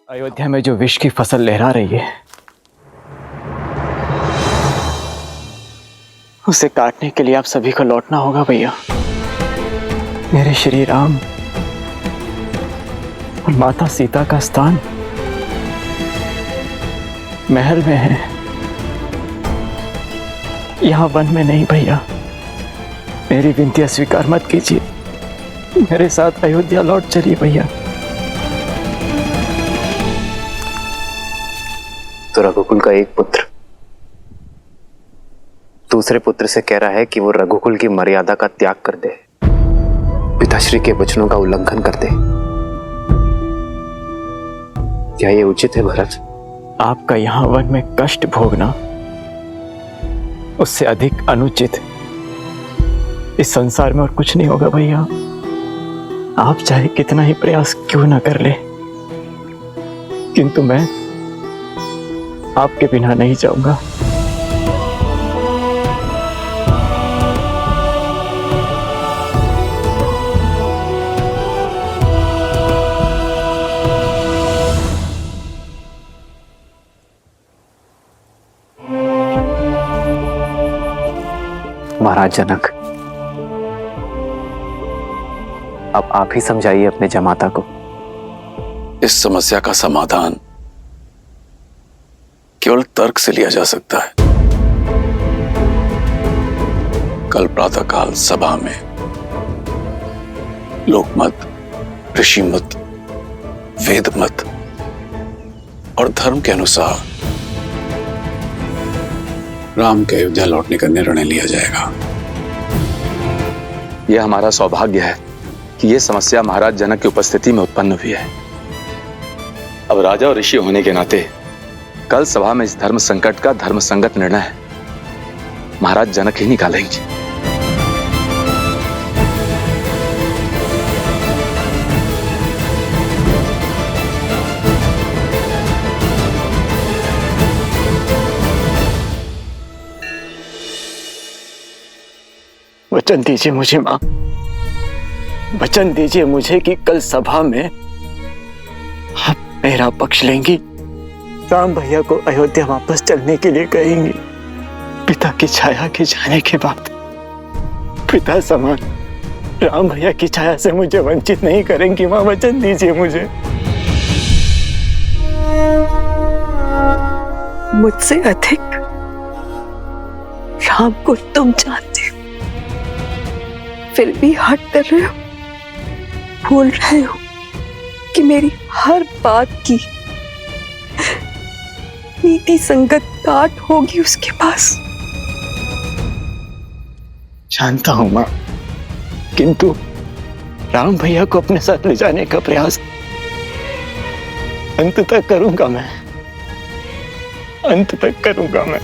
अयोध्या में जो विष की फसल लहरा रही है, उसे काटने के लिए आप सभी को लौटना होगा भैया। मेरे श्री राम और माता सीता का स्थान महल में है, यहाँ वन में नहीं भैया। मेरी विनती स्वीकार मत कीजिए, मेरे साथ अयोध्या लौट चलिए भैया। तो रघुकुल का एक पुत्र दूसरे पुत्र से कह रहा है कि वो रघुकुल की मर्यादा का त्याग कर दे, पिताश्री के वचनों का उल्लंघन कर दे। क्या ये उचित है भरत? आपका यहाँ वन में कष्ट भोगना उससे अधिक अनुचित इस संसार में और कुछ नहीं होगा भैया। आप चाहे कितना ही प्रयास क्यों ना कर ले, किंतु मैं आपके बिना नहीं जाऊंगा। महाराज जनक, अब आप ही समझाइए अपने जमाता को। इस समस्या का समाधान केवल तर्क से लिया जा सकता है। कल प्रातःकाल सभा में लोकमत, ऋषिमत, वेदमत और धर्म के अनुसार राम के अयोध्या लौटने का निर्णय लिया जाएगा। यह हमारा सौभाग्य है कि यह समस्या महाराज जनक की उपस्थिति में उत्पन्न हुई है। अब राजा और ऋषि होने के नाते कल सभा में इस धर्म संकट का धर्म संगत निर्णय महाराज जनक ही निकालेंगे। वचन दीजिए मुझे मां, वचन दीजिए मुझे कि कल सभा में आप मेरा पक्ष लेंगी, राम भैया को अयोध्या वापस चलने के लिए कहेंगी। पिता की छाया के जाने के बाद पिता समान राम भैया की छाया से मुझे वंचित नहीं करेंगी मां, वचन दीजिए मुझे। मुझसे अधिक राम को तुम जानते हो, फिर भी हट कर रहे हो, भूल रहे हो कि मेरी हर बात की नीति संगत काट होगी उसके पास। जानता हूं मां, किंतु राम भैया को अपने साथ ले जाने का प्रयास अंत तक करूंगा मैं, अंत तक करूंगा मैं।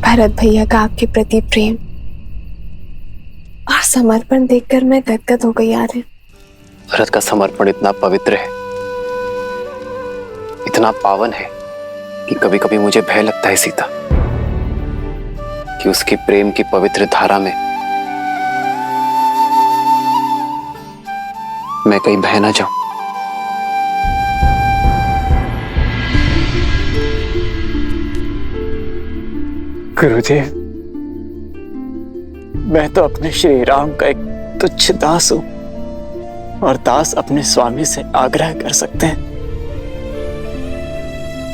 भरत भैया का आपके प्रति प्रेम और समर्पण देखकर मैं गदगद हो गई आर्य। भरत का समर्पण इतना पवित्र है, इतना पावन है कि कभी कभी मुझे भय लगता है सीता, कि उसकी प्रेम की पवित्र धारा में मैं कहीं बह ना जाऊं। गुरुदेव, मैं तो अपने श्री राम का एक तुच्छ दास हूं, और दास अपने स्वामी से आग्रह कर सकते हैं,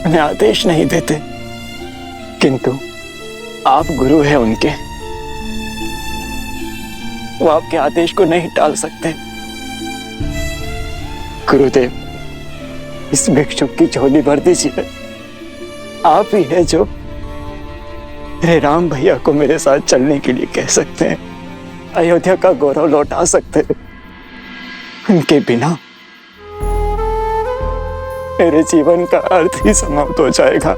उन्हें आदेश नहीं देते, किंतु आप गुरु हैं उनके, वो आपके आदेश को नहीं टाल सकते। गुरुदेव, इस भिक्षुक की झोली भर दीजिए। आप ही है जो मेरे राम भैया को मेरे साथ चलने के लिए कह सकते हैं, अयोध्या का गौरव लौटा सकते हैं। उनके बिना मेरे जीवन का अर्थ ही समाप्त हो जाएगा।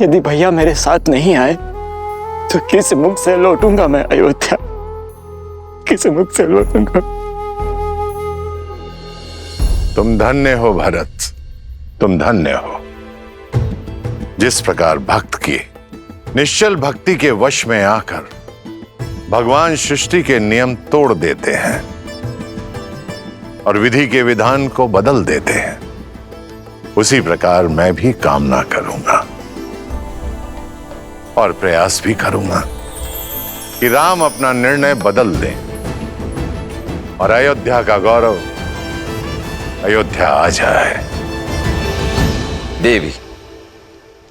यदि भैया मेरे साथ नहीं आए तो किस मुख से लौटूंगा मैं अयोध्या, किस मुख से लौटूंगा? तुम धन्य हो भरत, तुम धन्य हो। जिस प्रकार भक्त की निश्चल भक्ति के वश में आकर भगवान सृष्टि के नियम तोड़ देते हैं और विधि के विधान को बदल देते हैं, उसी प्रकार मैं भी कामना करूंगा और प्रयास भी करूंगा कि राम अपना निर्णय बदल दें और अयोध्या का गौरव अयोध्या आ जाए। देवी,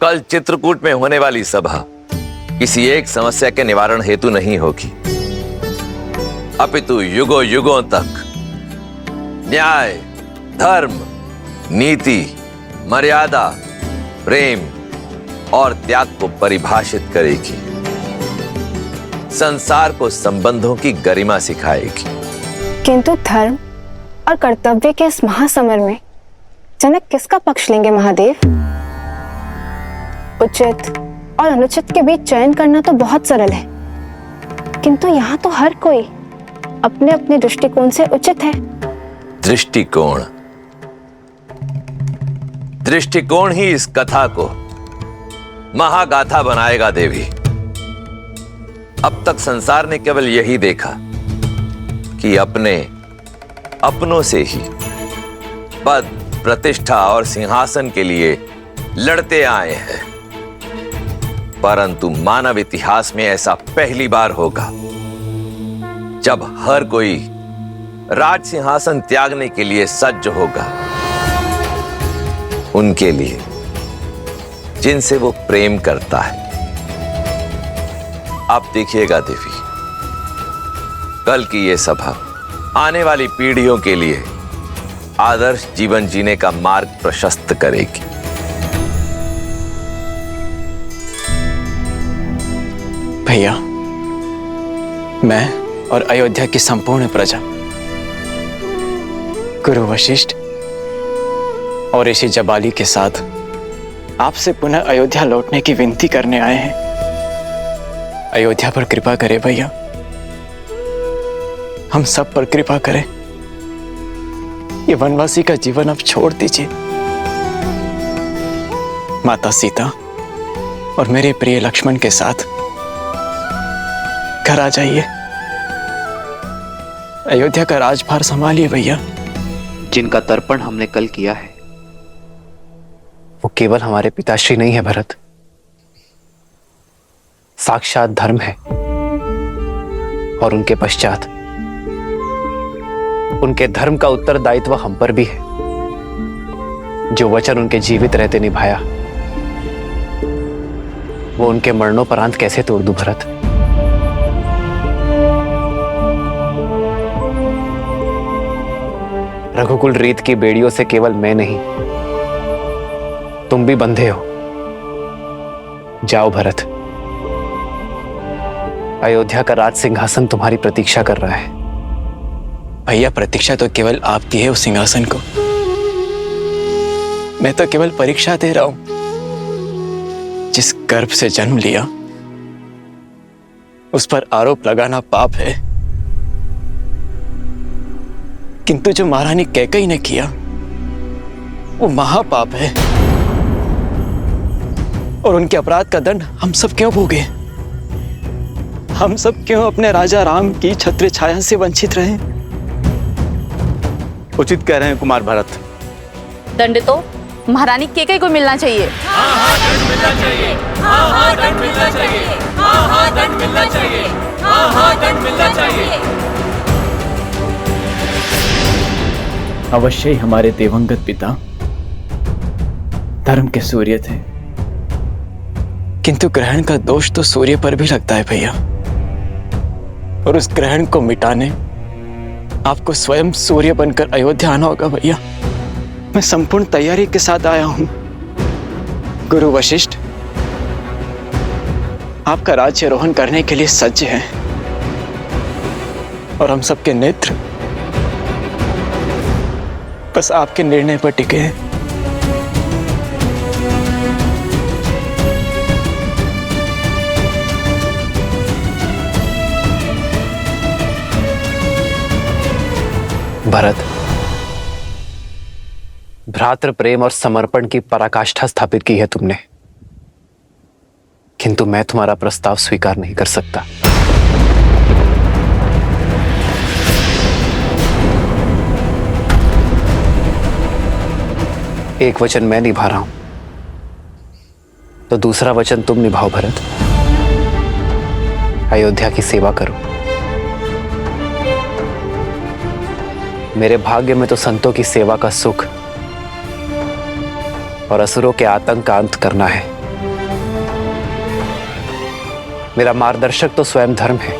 कल चित्रकूट में होने वाली सभा किसी एक समस्या के निवारण हेतु नहीं होगी, अपितु युगों युगों तक न्याय, धर्म, नीति, मर्यादा, प्रेम और त्याग को परिभाषित करेगी, संसार को संबंधों की गरिमा सिखाएगी। किंतु धर्म और कर्तव्य के इस महासमर में जनक किसका पक्ष लेंगे महादेव? उचित और अनुचित के बीच चयन करना तो बहुत सरल है, किंतु यहाँ तो हर कोई अपने अपने दृष्टिकोण से उचित है। दृष्टिकोण ही इस कथा को महागाथा बनाएगा देवी। अब तक संसार ने केवल यही देखा कि अपनों से ही पद, प्रतिष्ठा और सिंहासन के लिए लड़ते आए हैं, परंतु मानव इतिहास में ऐसा पहली बार होगा जब हर कोई राज सिंहासन त्यागने के लिए सज्ज होगा, उनके लिए जिनसे वो प्रेम करता है। आप देखिएगा देवी, कल की ये सभा आने वाली पीढ़ियों के लिए आदर्श जीवन जीने का मार्ग प्रशस्त करेगी। भैया, मैं और अयोध्या की संपूर्ण प्रजा गुरु वशिष्ठ और ऋषि जबाली के साथ आपसे पुनः अयोध्या लौटने की विनती करने आए हैं। अयोध्या पर कृपा करें भैया, हम सब पर कृपा करें। ये वनवासी का जीवन अब छोड़ दीजिए। माता सीता और मेरे प्रिय लक्ष्मण के साथ घर आ जाइए। अयोध्या का राजभार संभालिए भैया। जिनका तर्पण हमने कल किया है वो केवल हमारे पिताश्री नहीं है भरत, साक्षात धर्म है। और उनके पश्चात उनके धर्म का उत्तरदायित्व हम पर भी है। जो वचन उनके जीवित रहते निभाया वो उनके मरणोपरांत कैसे तोड़ दूं भरत? रघुकुल रीत की बेड़ियों से केवल मैं नहीं, तुम भी बंधे हो। जाओ भरत, अयोध्या का राज सिंहासन तुम्हारी प्रतीक्षा कर रहा है। भैया, प्रतीक्षा तो केवल आपकी है उस सिंहासन को। मैं तो केवल परीक्षा दे रहा हूं। जिस गर्भ से जन्म लिया उस पर आरोप लगाना पाप है, किंतु जो महारानी कैकेयी ने किया वो महापाप है। और उनके अपराध का दंड हम सब क्यों भोगे? हम सब क्यों अपने राजा राम की छत्र छाया से वंचित रहे? उचित कह रहे हैं कुमार भरत। दंड तो महारानी कैकेयी को मिलना चाहिए। दंड मिलना चाहिए। दंड मिलना चाहिए। दंड मिलना चाहिए। दंड मिलना चाहिए। अवश्य ही हमारे दिवंगत पिता धर्म के सूर्य थे, किंतु ग्रहण का दोष तो सूर्य पर भी लगता है भैया। और उस ग्रहण को मिटाने आपको स्वयं सूर्य बनकर अयोध्या आना होगा भैया। मैं संपूर्ण तैयारी के साथ आया हूं। गुरु वशिष्ठ आपका राज्यारोहण करने के लिए सज्ज हैं और हम सबके नेत्र बस आपके निर्णय पर टिके हैं। भरत, भ्रातृ प्रेम और समर्पण की पराकाष्ठा स्थापित की है तुमने, किंतु मैं तुम्हारा प्रस्ताव स्वीकार नहीं कर सकता। एक वचन मैं निभा रहा हूं तो दूसरा वचन तुम निभाओ भरत। अयोध्या की सेवा करो। मेरे भाग्य में तो संतों की सेवा का सुख और असुरों के आतंक का अंत करना है। मेरा मार्गदर्शक तो स्वयं धर्म है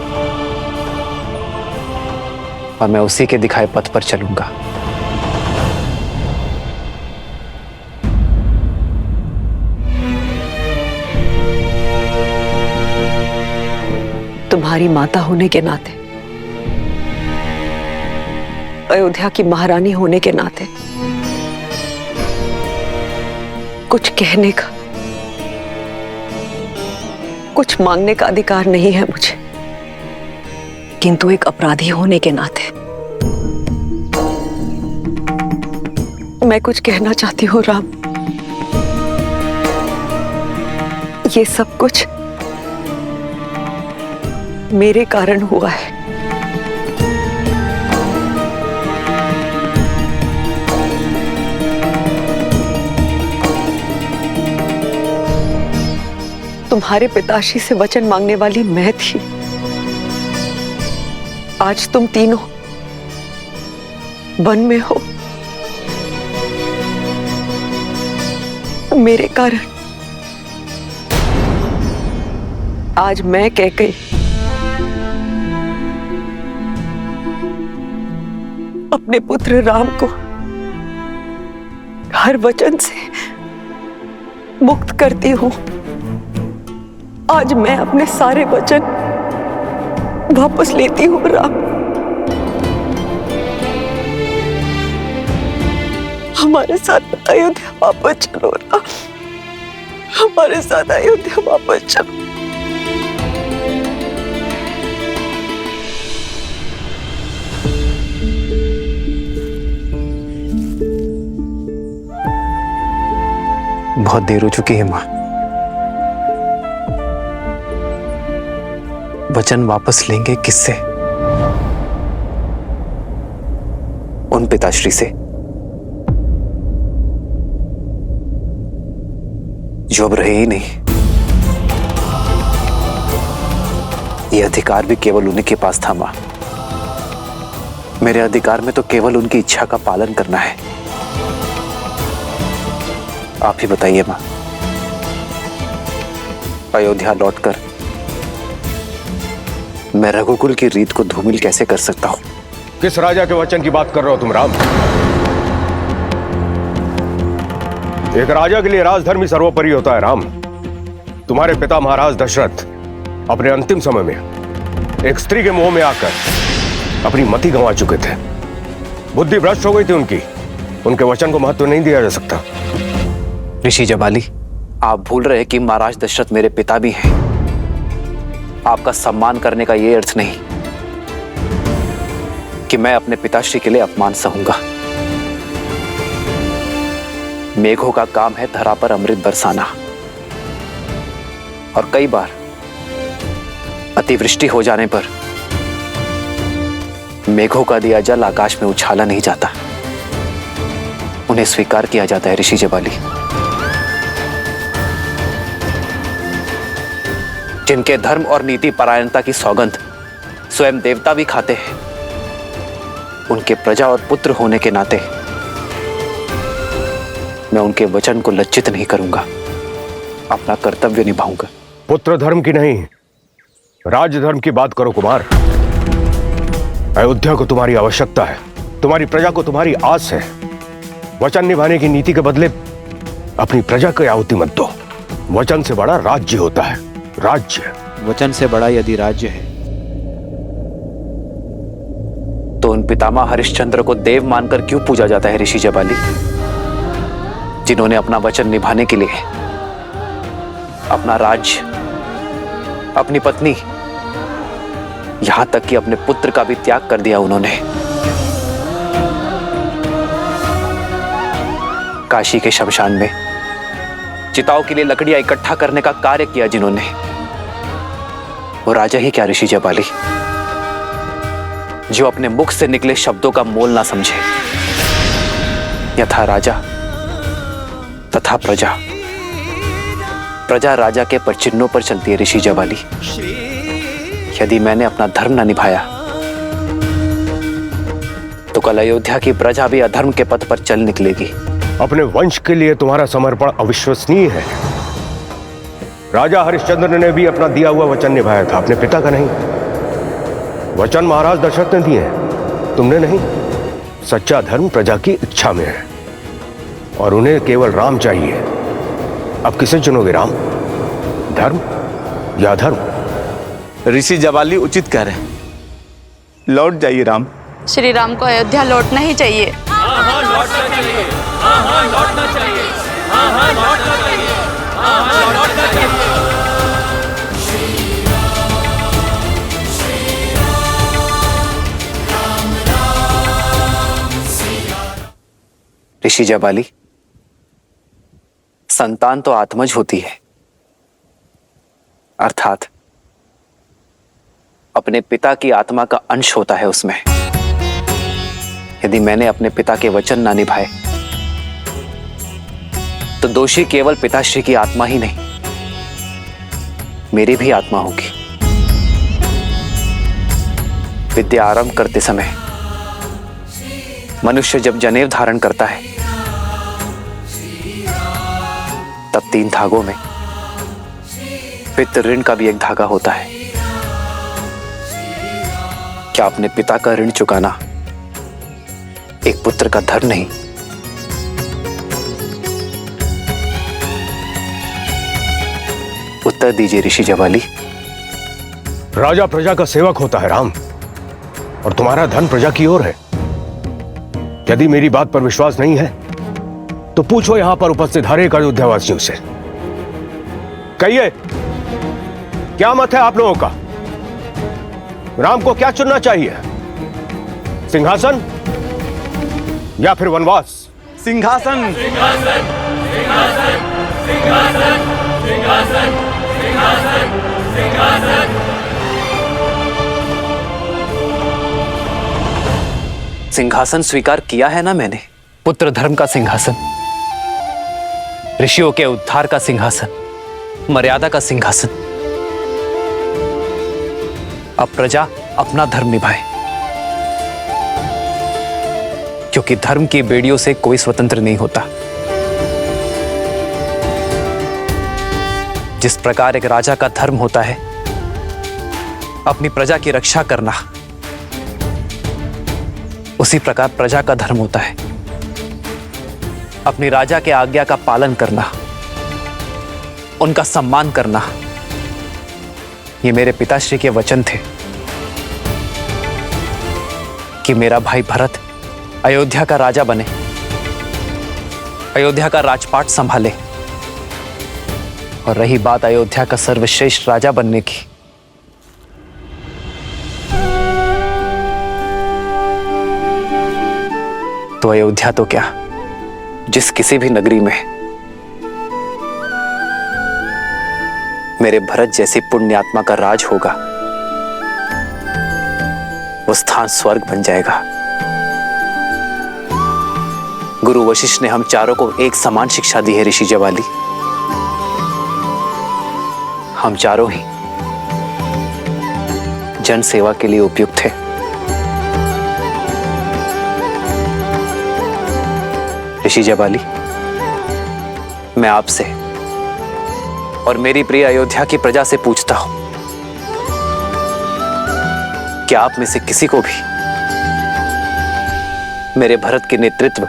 और मैं उसी के दिखाए पथ पर चलूंगा। तुम्हारी माता होने के नाते, अयोध्या की महारानी होने के नाते कुछ कहने का, कुछ मांगने का अधिकार नहीं है मुझे, किंतु एक अपराधी होने के नाते मैं कुछ कहना चाहती हूँ राम। ये सब कुछ मेरे कारण हुआ है। तुम्हारे पिताश्री से वचन मांगने वाली मैं थी। आज तुम तीनों वन में हो मेरे कारण। आज मैं कैकेयी अपने पुत्र राम को हर वचन से मुक्त करती हूं। आज मैं अपने सारे वचन वापस लेती हूं राम। हमारे साथ अयोध्या वापस चलो राम, हमारे साथ अयोध्या वापस चलो। बहुत देर हो चुकी है मां। वचन वापस लेंगे किससे? उन पिताश्री से जो अब रहे ही नहीं। ये अधिकार भी केवल उन्हीं के पास था मां। मेरे अधिकार में तो केवल उनकी इच्छा का पालन करना है। आप ही बताइए मां, अयोध्या लौटकर मैं रघुकुल की रीत को धूमिल कैसे कर सकता हूं? किस राजा के वचन की बात कर रहे हो तुम राम? एक राजा के लिए राजधर्म ही सर्वोपरि होता है राम। तुम्हारे पिता महाराज दशरथ अपने अंतिम समय में एक स्त्री के मोह में आकर अपनी मति गंवा चुके थे। बुद्धि भ्रष्ट हो गई थी उनकी। उनके वचन को महत्व नहीं दिया जा सकता। ऋषि जबाली, आप भूल रहे कि महाराज दशरथ मेरे पिता भी हैं। आपका सम्मान करने का यह अर्थ नहीं कि मैं अपने पिताश्री के लिए अपमान सहूंगा। मेघों का काम है धरा पर अमृत बरसाना, और कई बार अतिवृष्टि हो जाने पर मेघों का दिया जल आकाश में उछाला नहीं जाता, उन्हें स्वीकार किया जाता है ऋषि जबाली। जिनके धर्म और नीति परायणता की सौगंध स्वयं देवता भी खाते हैं, उनके प्रजा और पुत्र होने के नाते मैं उनके वचन को लज्जित नहीं करूंगा, अपना कर्तव्य निभाऊंगा। पुत्र धर्म की नहीं, राज धर्म की बात करो कुमार। अयोध्या को तुम्हारी आवश्यकता है, तुम्हारी प्रजा को तुम्हारी आस है। वचन निभाने की नीति के बदले अपनी प्रजा को आहुति मत दो। वचन से बड़ा राज्य होता है। राज्य, वचन से बड़ा यदि राज्य है तो उन पितामह हरिश्चंद्र को देव मानकर क्यों पूजा जाता है ऋषि जबाली, जिन्होंने अपना वचन निभाने के लिए अपना राज्य, अपनी पत्नी, यहां तक कि अपने पुत्र का भी त्याग कर दिया। उन्होंने काशी के शमशान में चिताओं के लिए लकड़ियां इकट्ठा करने का कार्य किया जिन्होंने, वो राजा ही क्या ऋषि जबाली, जो अपने मुख से निकले शब्दों का मोल ना समझे। यथा राजा तथा प्रजा प्रजा राजा के परचिन्हों पर चलती है ऋषि जबाली। यदि मैंने अपना धर्म न निभाया तो कल अयोध्या की प्रजा भी अधर्म के पथ पर चल निकलेगी। अपने वंश के लिए तुम्हारा समर्पण अविश्वसनीय है। राजा हरिश्चंद्र ने भी अपना दिया हुआ वचन निभाया था, अपने पिता का नहीं। वचन महाराज दशरथ ने दिए हैं, तुमने नहीं। सच्चा धर्म प्रजा की इच्छा में है और उन्हें केवल राम चाहिए। अब किसे चुनोगे, राम, धर्म या धर्म? ऋषि जबाली उचित कह रहे हैं, लौट जाइए राम। श्री राम को अयोध्या लौटना ही चाहिए। हाँ हाँ लौटना चाहिए, हाँ हाँ लौटना चाहिए, हाँ हाँ लौटना चाहिए, हाँ हाँ लौटना चाहिए। ऋषि जबाली, संतान तो आत्मज होती है, अर्थात अपने पिता की आत्मा का अंश होता है उसमें। यदि मैंने अपने पिता के वचन ना निभाए तो दोषी केवल पिताश्री की आत्मा ही नहीं, मेरी भी आत्मा होगी। विद्या आरंभ करते समय मनुष्य जब जनेऊ धारण करता है तब 3 धागों में पितृ ऋण का भी एक धागा होता है। क्या अपने पिता का ऋण चुकाना एक पुत्र का धर्म नहीं? उत्तर दीजिए ऋषि जबाली। राजा प्रजा का सेवक होता है राम, और तुम्हारा धन प्रजा की ओर है। यदि मेरी बात पर विश्वास नहीं है तो पूछो यहां पर उपस्थित हर एक अयोध्यावासियों से। कहिए, क्या मत है आप लोगों का? राम को क्या चुनना चाहिए, सिंहासन या फिर वनवास? सिंहासन। सिंहासन, सिंहासन, सिंहासन, सिंहासन, सिंहासन, सिंहासन। सिंहासन स्वीकार किया है ना मैंने, पुत्र धर्म का सिंहासन, ऋषियों के उद्धार का सिंहासन, मर्यादा का सिंहासन। अब प्रजा अपना धर्म निभाए, क्योंकि धर्म की बेड़ियों से कोई स्वतंत्र नहीं होता। जिस प्रकार एक राजा का धर्म होता है अपनी प्रजा की रक्षा करना, उसी प्रकार प्रजा का धर्म होता है अपनी राजा के आज्ञा का पालन करना, उनका सम्मान करना। ये मेरे पिताश्री के वचन थे कि मेरा भाई भरत अयोध्या का राजा बने, अयोध्या का राजपाट संभाले। और रही बात अयोध्या का सर्वश्रेष्ठ राजा बनने की, तो अयोध्या तो क्या, जिस किसी भी नगरी में मेरे भरत जैसी पुण्यात्मा का राज होगा वो स्थान स्वर्ग बन जाएगा। गुरु वशिष्ठ ने हम चारों को एक समान शिक्षा दी है ऋषि जबाली। हम चारों ही जन सेवा के लिए उपयुक्त थे। ऋषि जबाली, मैं आपसे और मेरी प्रिय अयोध्या की प्रजा से पूछता हूं, क्या आप में से किसी को भी मेरे भरत के नेतृत्व,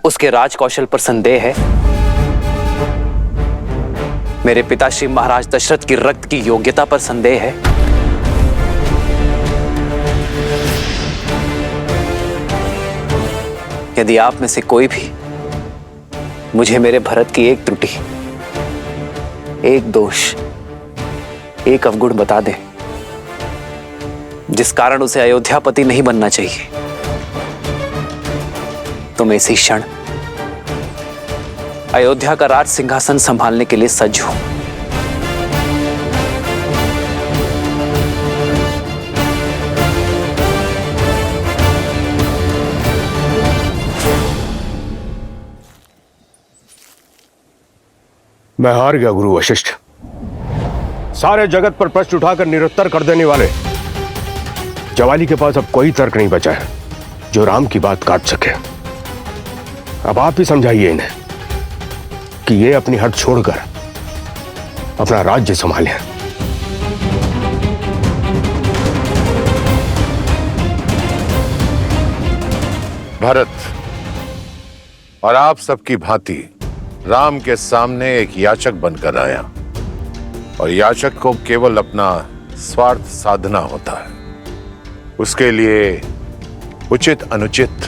उसके राज कौशल पर संदेह है? मेरे पिताश्री महाराज दशरथ की रक्त की योग्यता पर संदेह है? यदि आप में से कोई भी मुझे मेरे भरत की एक त्रुटि, एक दोष, एक अवगुण बता दे जिस कारण उसे अयोध्यापति नहीं बनना चाहिए, तो मैं इसी क्षण अयोध्या का राज सिंहासन संभालने के लिए सज्ज हूं। मैं हार गया गुरु वशिष्ठ। सारे जगत पर प्रश्न उठाकर निरुत्तर कर देने वाले जवाली के पास अब कोई तर्क नहीं बचा है जो राम की बात काट सके। अब आप ही समझाइए इन्हें कि ये अपनी हट छोड़कर अपना राज्य संभालें। भरत और आप सबकी भांति राम के सामने एक याचक बनकर आया, और याचक को केवल अपना स्वार्थ साधना होता है। उसके लिए उचित अनुचित,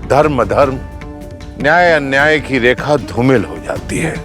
धर्म अधर्म, न्याय अन्याय की रेखा धूमिल हो जाती है।